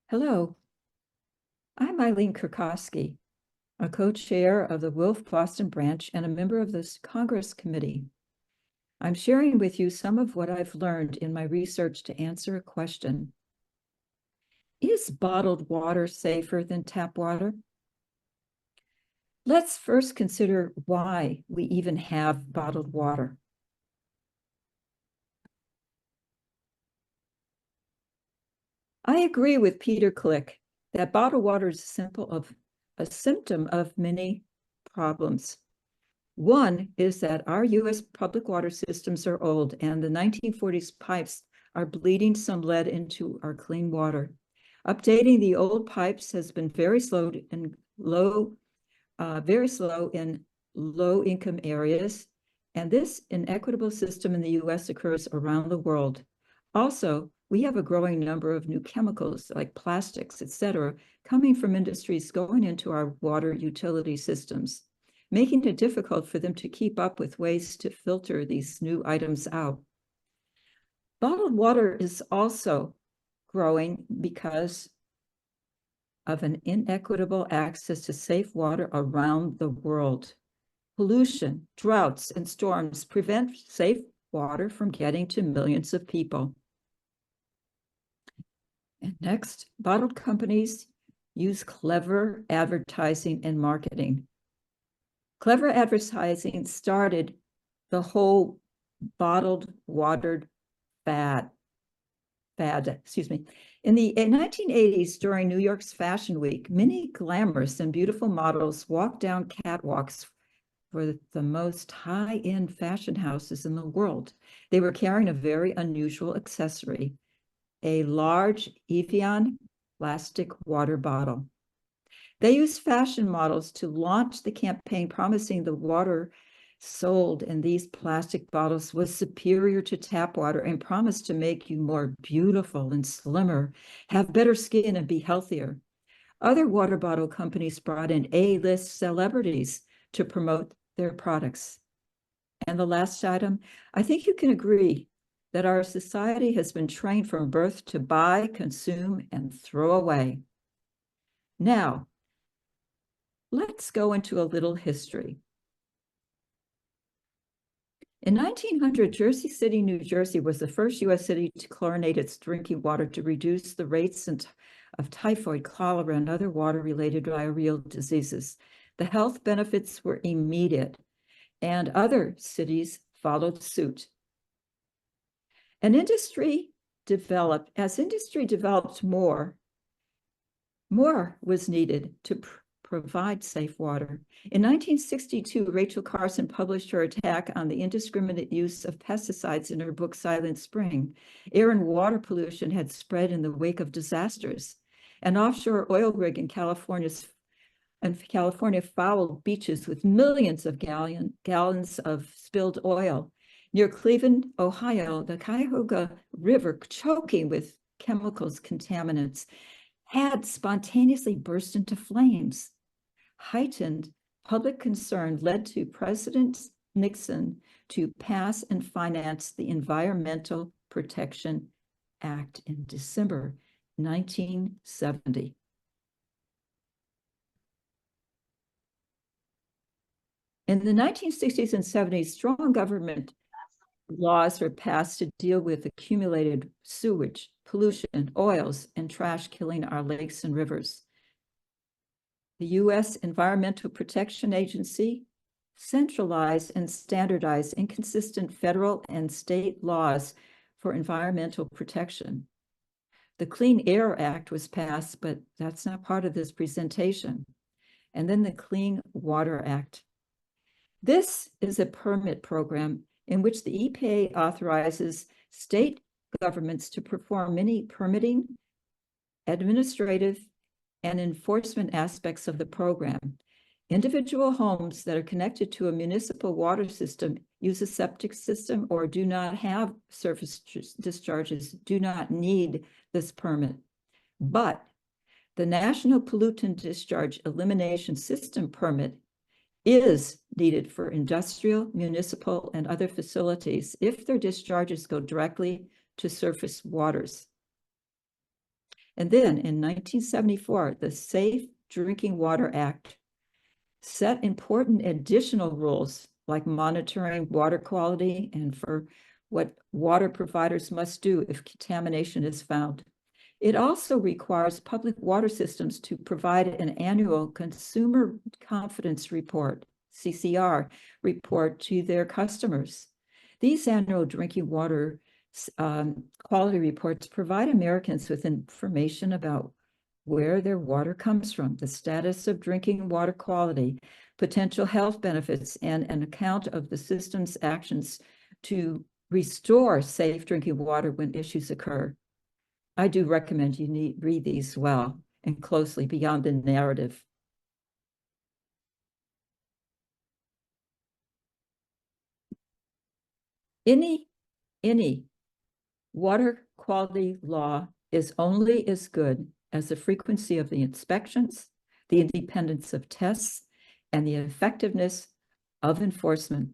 Hello, I'm Eileen Kurkoski, a co-chair of the WILPF Boston branch and a member of this Congress committee. I'm sharing with you some of what I've learned in my research to answer a question. Is bottled water safer than tap water? Let's first consider why we even have bottled water. I agree with Peter Click that bottled water is a symptom of many problems. One is that our U.S. public water systems are old, and the 1940s pipes are bleeding some lead into our clean water. Updating the old pipes has been very slow in low-income areas, and this inequitable system in the U.S. occurs around the world. Also, we have a growing number of new chemicals like plastics, etc., coming from industries going into our water utility systems, making it difficult for them to keep up with ways to filter these new items out. Bottled water is also growing because of an inequitable access to safe water around the world. Pollution, droughts, and storms prevent safe water from getting to millions of people. And next, bottled companies use clever advertising and marketing. Clever advertising started the whole bottled water fad. In the 1980s, during New York's Fashion Week, many glamorous and beautiful models walked down catwalks for the most high-end fashion houses in the world. They were carrying a very unusual accessory, a large Evian plastic water bottle. They used fashion models to launch the campaign, promising the water sold in these plastic bottles was superior to tap water and promised to make you more beautiful and slimmer, have better skin, and be healthier. Other water bottle companies brought in A-list celebrities to promote their products. And the last item, I think you can agree that our society has been trained from birth to buy, consume, and throw away. Now, let's go into a little history. In 1900, Jersey City, New Jersey was the first U.S. city to chlorinate its drinking water to reduce the rates of typhoid, cholera, and other water-related diarrheal diseases. The health benefits were immediate, and other cities followed suit. As industry developed, more was needed to provide safe water. In 1962, Rachel Carson published her attack on the indiscriminate use of pesticides in her book, Silent Spring. Air and water pollution had spread in the wake of disasters. An offshore oil rig in California fouled beaches with millions of gallons of spilled oil. Near Cleveland, Ohio, the Cuyahoga River, choking with chemicals contaminants, had spontaneously burst into flames. Heightened public concern led to President Nixon to pass and finance the Environmental Protection Act in December 1970. In the 1960s and 70s, strong government laws were passed to deal with accumulated sewage, pollution, oils, and trash killing our lakes and rivers. The U.S. Environmental Protection Agency centralized and standardized inconsistent federal and state laws for environmental protection. The Clean Air Act was passed, but that's not part of this presentation. And then the Clean Water Act. This is a permit program in which the EPA authorizes state governments to perform many permitting, administrative, and enforcement aspects of the program. Individual homes that are connected to a municipal water system, use a septic system, or do not have surface discharges do not need this permit. But the National Pollutant Discharge Elimination System permit is needed for industrial, municipal, and other facilities if their discharges go directly to surface waters. And then in 1974, the Safe Drinking Water Act set important additional rules like monitoring water quality and for what water providers must do if contamination is found. It also requires public water systems to provide an annual Consumer Confidence Report, CCR, report to their customers. These annual drinking water quality reports provide Americans with information about where their water comes from, the status of drinking water quality, potential health benefits, and an account of the system's actions to restore safe drinking water when issues occur. I do recommend you read these well and closely beyond the narrative. Any water quality law is only as good as the frequency of the inspections, the independence of tests, and the effectiveness of enforcement.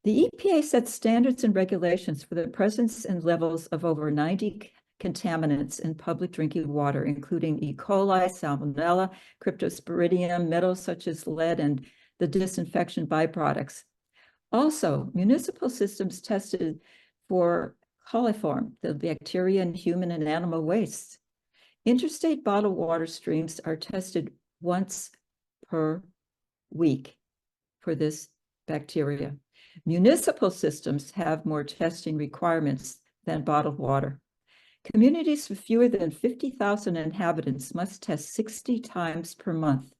The EPA sets standards and regulations for the presence and levels of over 90 contaminants in public drinking water, including E. coli, salmonella, cryptosporidium, metals such as lead, and the disinfection byproducts. Also, municipal systems tested for coliform, the bacteria in human and animal wastes. Interstate bottled water streams are tested once per week for this bacteria. Municipal systems have more testing requirements than bottled water. Communities with fewer than 50,000 inhabitants must test 60 times per month.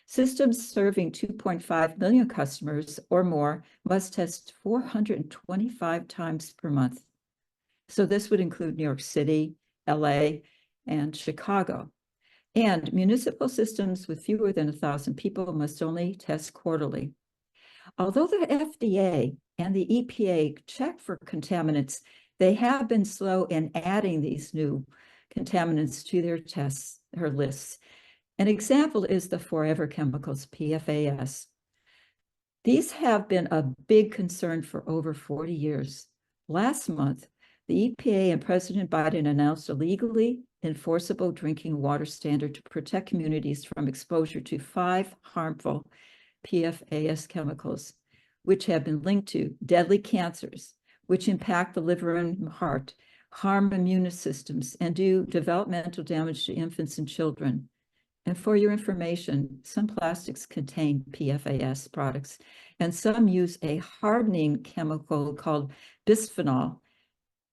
Systems serving 2.5 million customers or more must test 425 times per month. So this would include New York City, LA, and Chicago. And municipal systems with fewer than 1,000 people must only test quarterly. Although the FDA and the EPA check for contaminants, they have been slow in adding these new contaminants to their tests or lists. An example is the forever chemicals, PFAS. These have been a big concern for over 40 years. Last month, the EPA and President Biden announced a legally enforceable drinking water standard to protect communities from exposure to 5 harmful PFAS chemicals, which have been linked to deadly cancers, which impact the liver and heart, harm immune systems, and do developmental damage to infants and children. And for your information, some plastics contain PFAS products, and some use a hardening chemical called bisphenol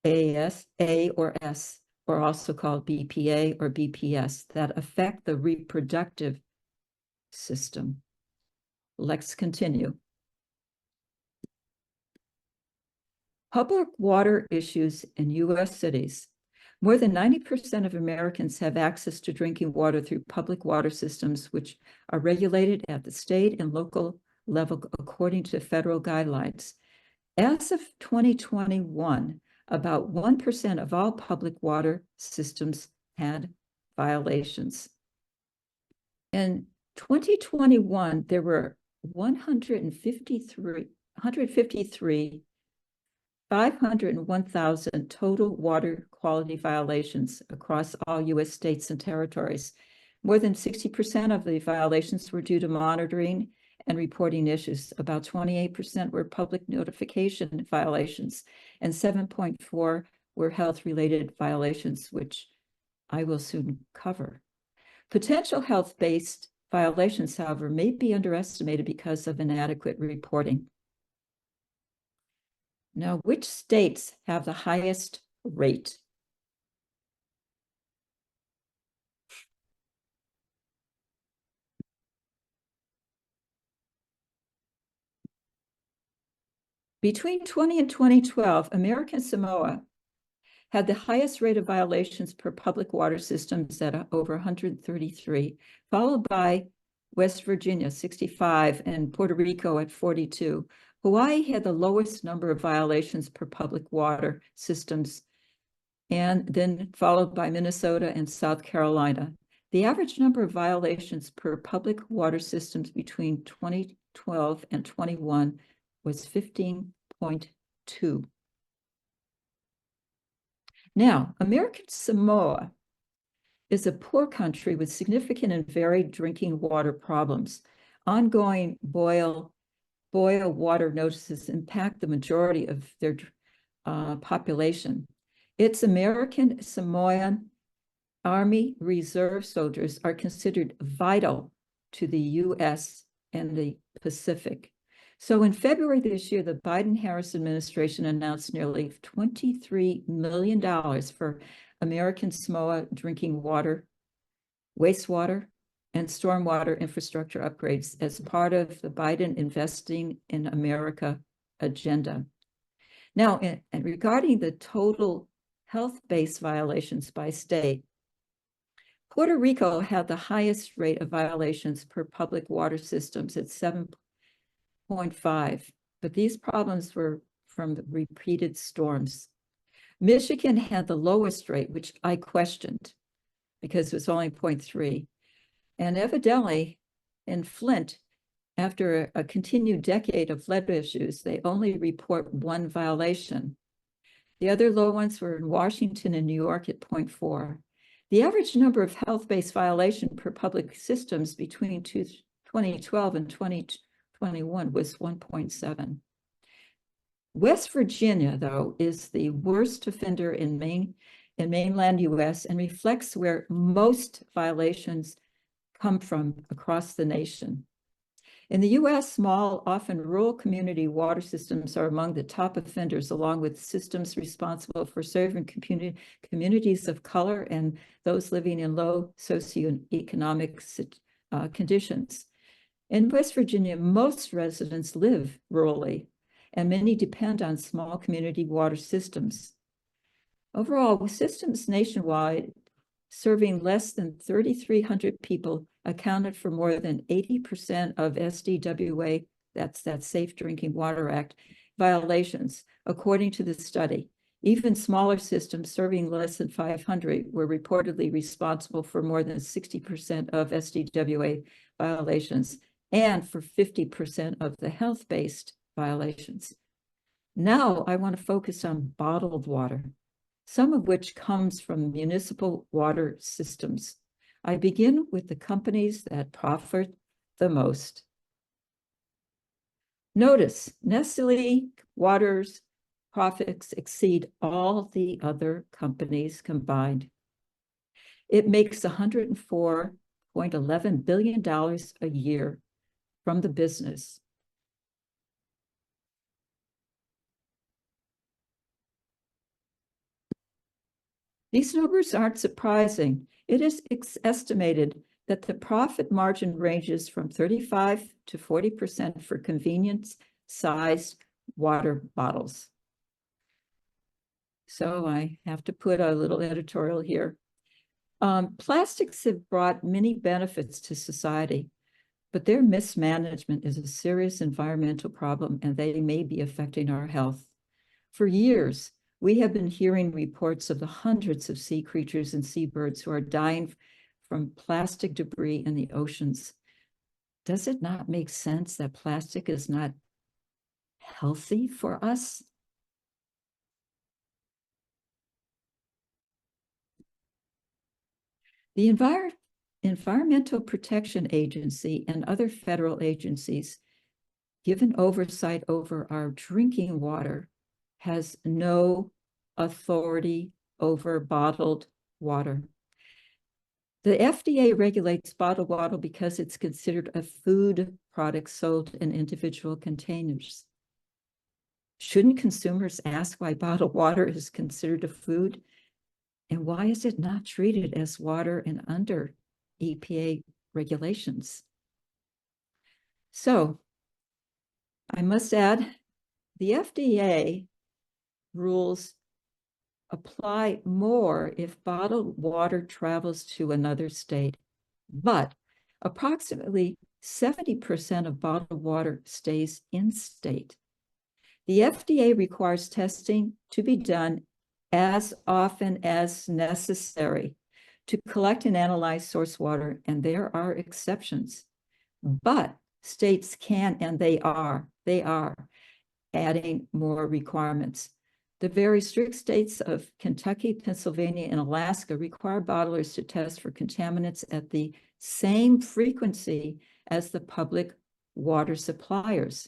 A or S, or also called BPA or BPS, that affect the reproductive system. Let's continue. Public water issues in U.S. cities. More than 90% of Americans have access to drinking water through public water systems, which are regulated at the state and local level according to federal guidelines. As of 2021, about 1% of all public water systems had violations. In 2021, there were 501,000 total water quality violations across all U.S. states and territories. More than 60% of the violations were due to monitoring and reporting issues. About 28% were public notification violations, and 7.4% were health-related violations, which I will soon cover. Potential health-based violations, however, may be underestimated because of inadequate reporting. Now, which states have the highest rate? Between 20 and 2012, American Samoa had the highest rate of violations per public water systems at over 133, followed by West Virginia, 65, and Puerto Rico at 42. Hawaii had the lowest number of violations per public water systems, and then followed by Minnesota and South Carolina. The average number of violations per public water systems between 2012 and 21 was 15.2. Now, American Samoa is a poor country with significant and varied drinking water problems. Ongoing boil water notices impact the majority of their population. Its American Samoan Army Reserve soldiers are considered vital to the U.S. and the Pacific. So in February this year, the Biden-Harris administration announced nearly $23 million for American Samoa drinking water, wastewater, and stormwater infrastructure upgrades as part of the Biden Investing in America agenda. Now, and regarding the total health-based violations by state, Puerto Rico had the highest rate of violations per public water systems at 7.5, but these problems were from the repeated storms. Michigan had the lowest rate, which I questioned because it was only 0.3. And evidently in Flint, after a continued decade of lead issues, they only report one violation. The other low ones were in Washington and New York at 0.4. The average number of health-based violation per public systems between 2012 and 2021 was 1.7. West Virginia, though, is the worst offender in mainland US and reflects where most violations come from across the nation. In the US, small, often rural community water systems are among the top offenders, along with systems responsible for serving communities of color and those living in low socioeconomic conditions. In West Virginia, most residents live rurally, and many depend on small community water systems. Overall, systems nationwide serving less than 3,300 people accounted for more than 80% of SDWA, that's that Safe Drinking Water Act, violations, according to the study. Even smaller systems serving less than 500 were reportedly responsible for more than 60% of SDWA violations and for 50% of the health-based violations. Now I want to focus on bottled water, some of which comes from municipal water systems. I begin with the companies that profit the most. Notice, Nestle Waters' profits exceed all the other companies combined. It makes $104.11 billion a year from the business. These numbers aren't surprising. It is estimated that the profit margin ranges from 35 to 40% for convenience-sized water bottles. So I have to put a little editorial here. Plastics have brought many benefits to society, but their mismanagement is a serious environmental problem, and they may be affecting our health. For years, we have been hearing reports of the hundreds of sea creatures and seabirds who are dying from plastic debris in the oceans. Does it not make sense that plastic is not healthy for us? The Environmental Protection Agency and other federal agencies given oversight over our drinking water has no authority over bottled water. The FDA regulates bottled water because it's considered a food product sold in individual containers. Shouldn't consumers ask why bottled water is considered a food? And why is it not treated as water and under EPA regulations? So I must add, the FDA rules apply more if bottled water travels to another state, but approximately 70% of bottled water stays in state. The FDA requires testing to be done as often as necessary to collect and analyze source water, and there are exceptions. But states can, and they are adding more requirements. The very strict states of Kentucky, Pennsylvania, and Alaska require bottlers to test for contaminants at the same frequency as the public water suppliers.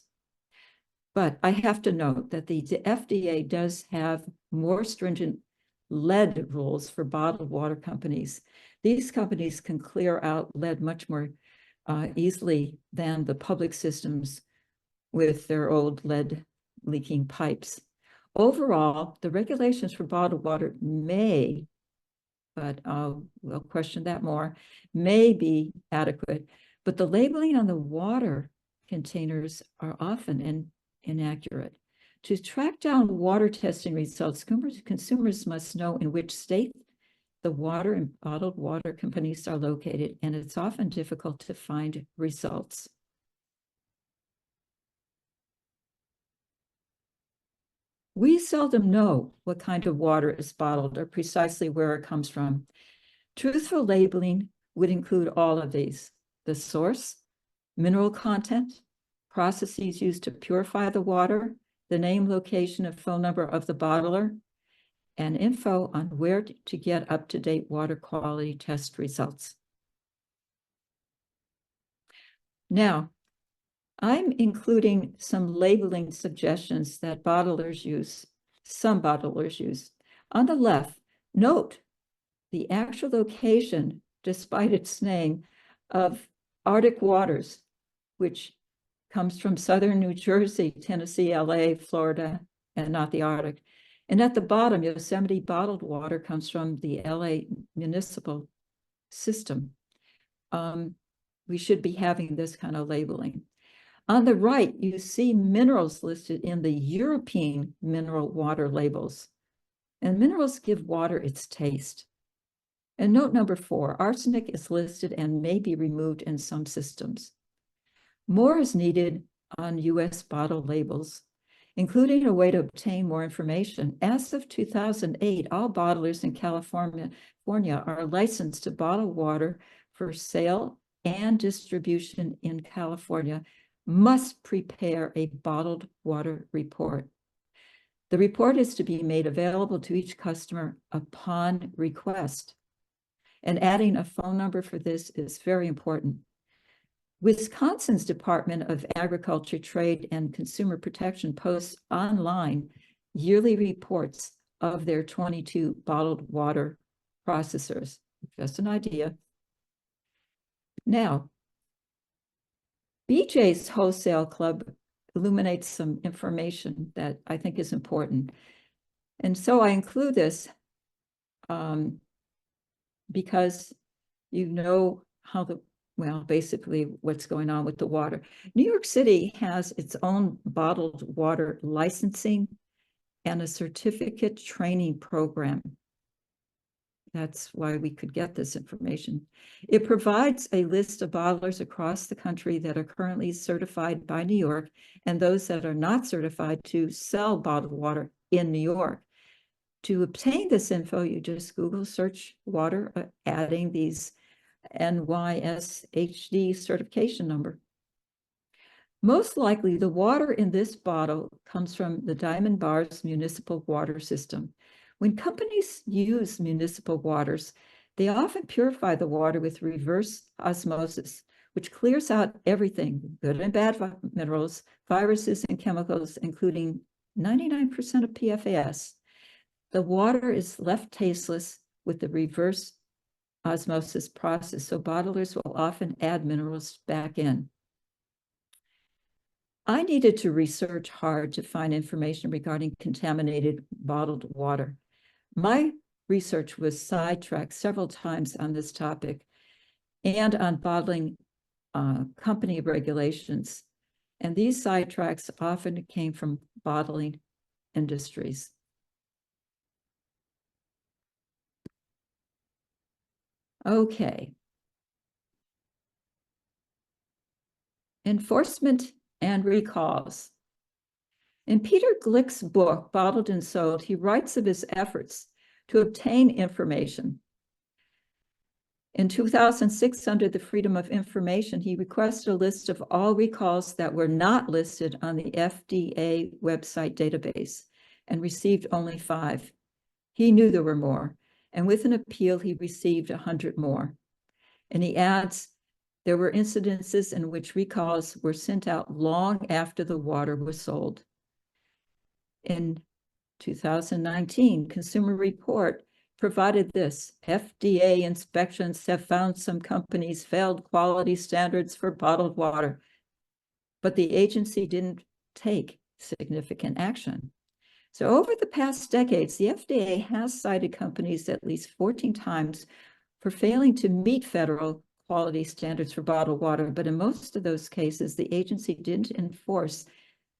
But I have to note that the FDA does have more stringent lead rules for bottled water companies. These companies can clear out lead much more easily than the public systems with their old lead leaking pipes. Overall, the regulations for bottled water may, but we'll question that more, may be adequate, but the labeling on the water containers are often inaccurate. To track down water testing results, consumers must know in which state the water and bottled water companies are located, and it's often difficult to find results. We seldom know what kind of water is bottled or precisely where it comes from. Truthful labeling would include all of these: the source, mineral content, processes used to purify the water, the name, location, and phone number of the bottler, and info on where to get up-to-date water quality test results. Now, I'm including some labeling suggestions that bottlers use, some bottlers use. On the left, note the actual location, despite its name, of Arctic waters, which comes from southern New Jersey, Tennessee, LA, Florida, and not the Arctic. And at the bottom, Yosemite bottled water comes from the LA municipal system. We should be having this kind of labeling. On the right, you see minerals listed in the European mineral water labels. And minerals give water its taste. And note number 4, arsenic is listed and may be removed in some systems. More is needed on U.S. bottle labels, including a way to obtain more information. As of 2008, all bottlers in California are licensed to bottle water for sale and distribution in California must prepare a bottled water report. The report is to be made available to each customer upon request. And adding a phone number for this is very important. Wisconsin's Department of Agriculture, Trade, and Consumer Protection posts online yearly reports of their 22 bottled water processors. Just an idea. Now, BJ's Wholesale Club illuminates some information that I think is important. And so I include this because you know how basically what's going on with the water. New York City has its own bottled water licensing and a certificate training program. That's why we could get this information. It provides a list of bottlers across the country that are currently certified by New York and those that are not certified to sell bottled water in New York. To obtain this info, you just Google search water, adding these NYSHD certification number. Most likely, the water in this bottle comes from the Diamond Bar's municipal water system. When companies use municipal waters, they often purify the water with reverse osmosis, which clears out everything, good and bad minerals, viruses, and chemicals, including 99% of PFAS. The water is left tasteless with the reverse osmosis process, so bottlers will often add minerals back in. I needed to research hard to find information regarding contaminated bottled water. My research was sidetracked several times on this topic and on bottling company regulations. And these sidetracks often came from bottling industries. Okay. Enforcement and recalls. In Peter Glick's book, Bottled and Sold, he writes of his efforts to obtain information. In 2006, under the Freedom of Information, he requested a list of all recalls that were not listed on the FDA website database. and received only 5. He knew there were more, and with an appeal, he received 100 more. And he adds, there were incidences in which recalls were sent out long after the water was sold. In 2019, Consumer Report provided this: FDA inspections have found some companies failed quality standards for bottled water, but the agency didn't take significant action. So over the past decades, the FDA has cited companies at least 14 times for failing to meet federal quality standards for bottled water, but in most of those cases, the agency didn't enforce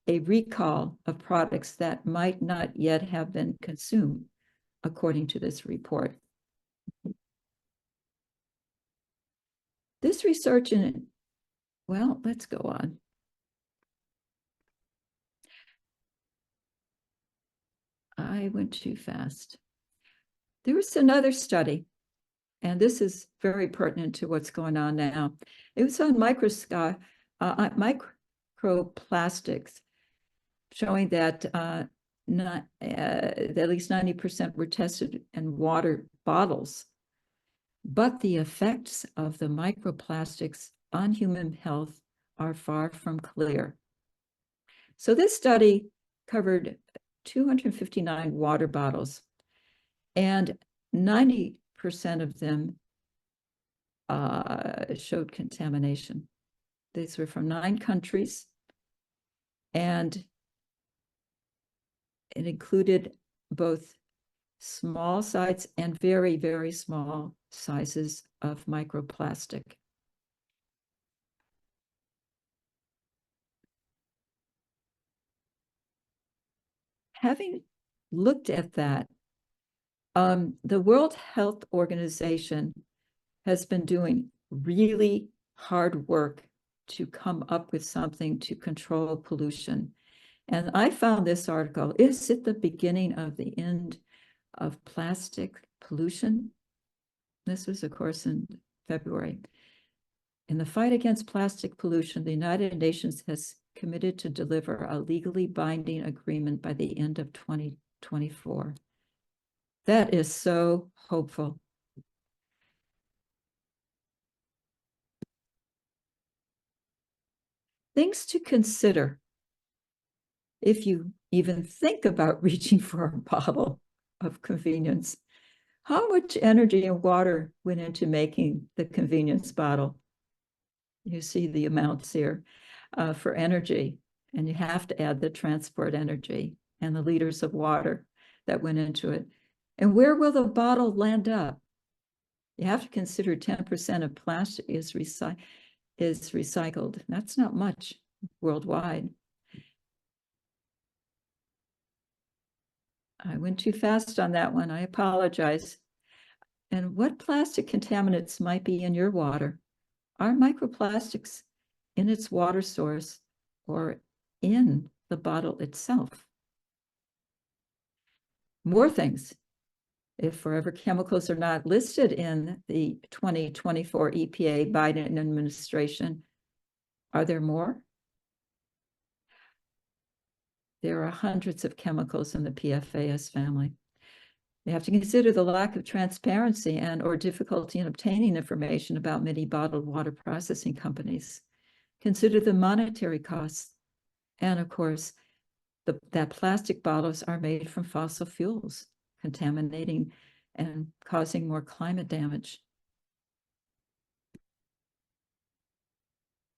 a recall of products that might not yet have been consumed, according to this report. This research well, let's go on. I went too fast. There was another study, and this is very pertinent to what's going on now. It was on microplastics, showing that at least 90% were tested in water bottles. But the effects of the microplastics on human health are far from clear. So this study covered 259 water bottles, and 90% of them showed contamination. These were from 9 countries, and it included both small size and very, very small sizes of microplastic. Having looked at that, the World Health Organization has been doing really hard work to come up with something to control pollution. And I found this article. Is it the beginning of the end of plastic pollution? This was, of course, in February. In the fight against plastic pollution, the United Nations has committed to deliver a legally binding agreement by the end of 2024. That is so hopeful. Things to consider if you even think about reaching for a bottle of convenience. How much energy and water went into making the convenience bottle? You see the amounts here for energy, and you have to add the transport energy and the liters of water that went into it. And where will the bottle land up? You have to consider 10% of plastic is recycled. That's not much worldwide. I went too fast on that one. I apologize. And what plastic contaminants might be in your water? Are microplastics in its water source or in the bottle itself? More things. If forever chemicals are not listed in the 2024 EPA Biden administration, are there more? There are hundreds of chemicals in the PFAS family. You have to consider the lack of transparency and or difficulty in obtaining information about many bottled water processing companies. Consider the monetary costs. And of course, that plastic bottles are made from fossil fuels, contaminating and causing more climate damage.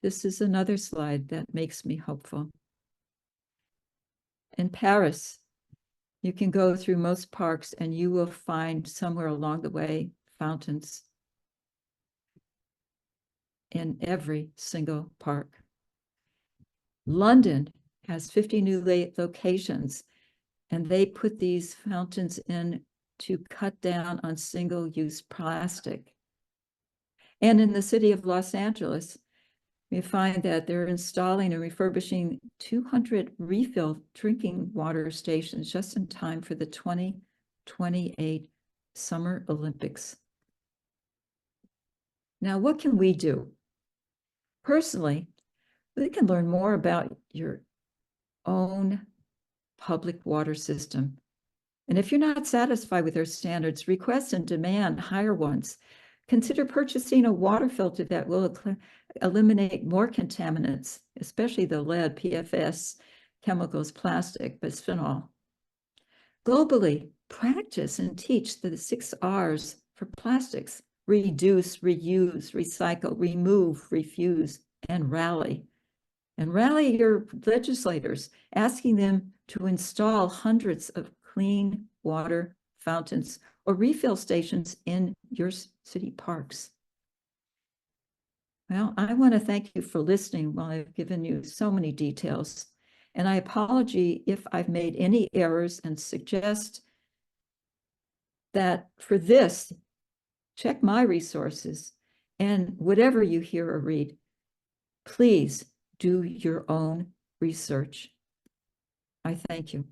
This is another slide that makes me hopeful. In Paris, you can go through most parks and you will find somewhere along the way fountains in every single park. London has 50 new locations, and they put these fountains in to cut down on single-use plastic. And in the city of Los Angeles, we find that they're installing and refurbishing 200 refill drinking water stations just in time for the 2028 Summer Olympics. Now, what can we do? Personally, we can learn more about your own public water system. And if you're not satisfied with their standards, request and demand higher ones. Consider purchasing a water filter that will eliminate more contaminants, especially the lead, PFS, chemicals, plastic, bisphenol. Globally, practice and teach the 6 R's for plastics: reduce, reuse, recycle, remove, refuse, and rally. And rally your legislators, asking them to install hundreds of clean water fountains or refill stations in your city parks. Well, I want to thank you for listening while I've given you so many details. And I apologize if I've made any errors, and suggest that for this, check my resources, and whatever you hear or read, please do your own research. I thank you.